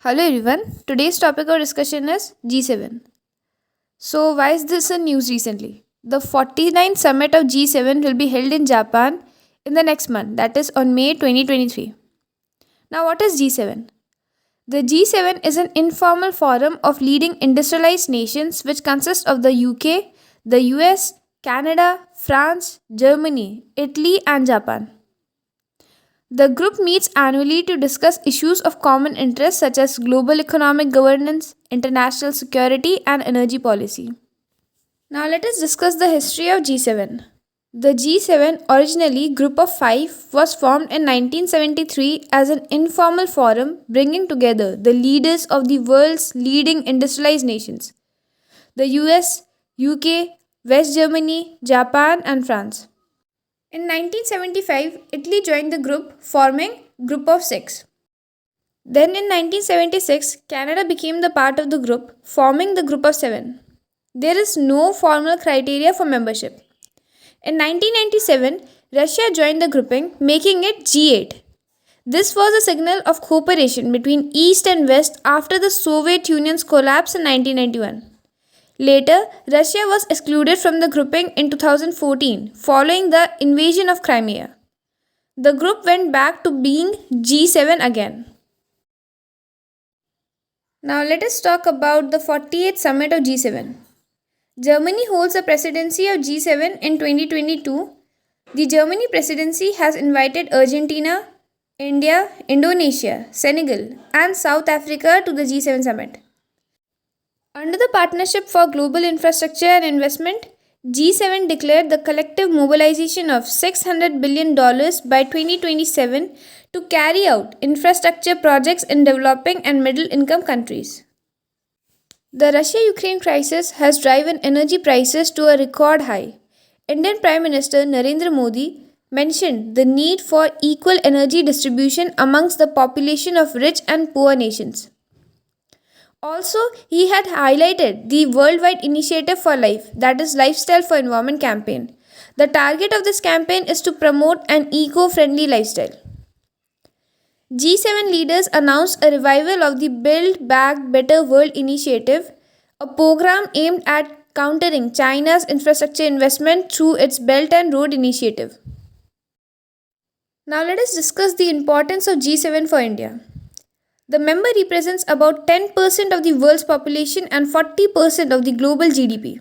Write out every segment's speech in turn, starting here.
Hello everyone. Today's topic of discussion is G7. So why is this in news recently? The 49th summit of G7 will be held in Japan in the next month, that is on May 2023. Now what is G7? The G7 is an informal forum of leading industrialized nations which consists of the UK, the US, Canada, France, Germany, Italy and Japan. The group meets annually to discuss issues of common interest such as global economic governance, international security, and energy policy. Now, let us discuss the history of G7. The G7, originally Group of Five, was formed in 1973 as an informal forum bringing together the leaders of the world's leading industrialized nations the US, UK, West Germany, Japan, and France. In 1975, Italy joined the group, forming Group of Six. Then in 1976, Canada became the part of the group, forming the Group of Seven. There is no formal criteria for membership. In 1997, Russia joined the grouping, making it G8. This was a signal of cooperation between East and West after the Soviet Union's collapse in 1991. Later, Russia was excluded from the grouping in 2014 following the invasion of Crimea. The group went back to being G7 again. Now let us talk about the 48th summit of G7. Germany holds the presidency of G7 in 2022. The Germany presidency has invited Argentina, India, Indonesia, Senegal, and South Africa to the G7 summit. Under the Partnership for Global Infrastructure and Investment, G7 declared the collective mobilization of $600 billion by 2027 to carry out infrastructure projects in developing and middle income countries. The Russia-Ukraine crisis has driven energy prices to a record high. Indian Prime Minister Narendra Modi mentioned the need for equal energy distribution amongst the population of rich and poor nations. Also, he had highlighted the worldwide initiative for life, that is Lifestyle for Environment campaign. The target of this campaign is to promote an eco-friendly lifestyle. G7 leaders announced a revival of the Build Back Better World initiative, a program aimed at countering China's infrastructure investment through its Belt and Road Initiative. Now let us discuss the importance of G7 for India. The member represents about 10% of the world's population and 40% of the global GDP.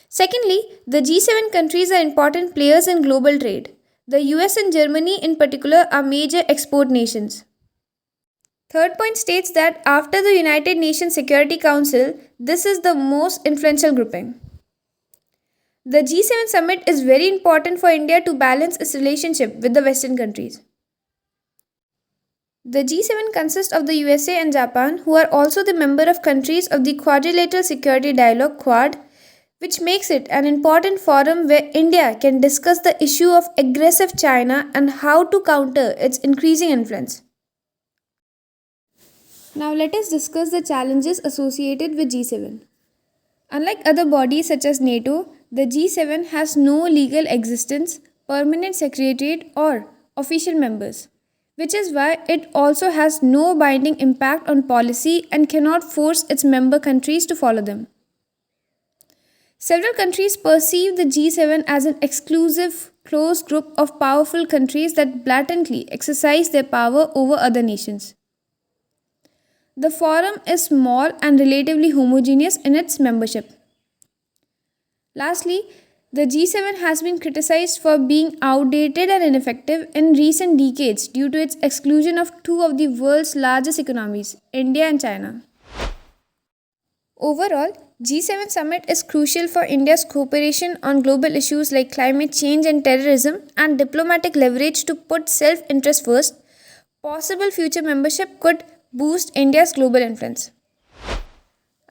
Secondly, the G7 countries are important players in global trade. The US and Germany in particular are major export nations. Third point states that after the United Nations Security Council, this is the most influential grouping. The G7 summit is very important for India to balance its relationship with the Western countries. The G7 consists of the USA and Japan, who are also the member of countries of the Quadrilateral Security Dialogue Quad, which makes it an important forum where India can discuss the issue of aggressive China and how to counter its increasing influence. Now let us discuss the challenges associated with G7. Unlike other bodies such as NATO, the G7 has no legal existence, permanent secretariat, or official members, which is why it also has no binding impact on policy and cannot force its member countries to follow them. Several countries perceive the G7 as an exclusive, closed group of powerful countries that blatantly exercise their power over other nations. The forum is small and relatively homogeneous in its membership. Lastly, the G7 has been criticized for being outdated and ineffective in recent decades due to its exclusion of two of the world's largest economies, India and China. Overall, G7 summit is crucial for India's cooperation on global issues like climate change and terrorism and diplomatic leverage to put self-interest first. Possible future membership could boost India's global influence.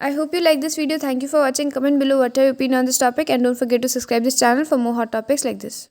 I hope you like this video. Thank you for watching. Comment below what are your opinion on this topic and don't forget to subscribe this channel for more hot topics like this.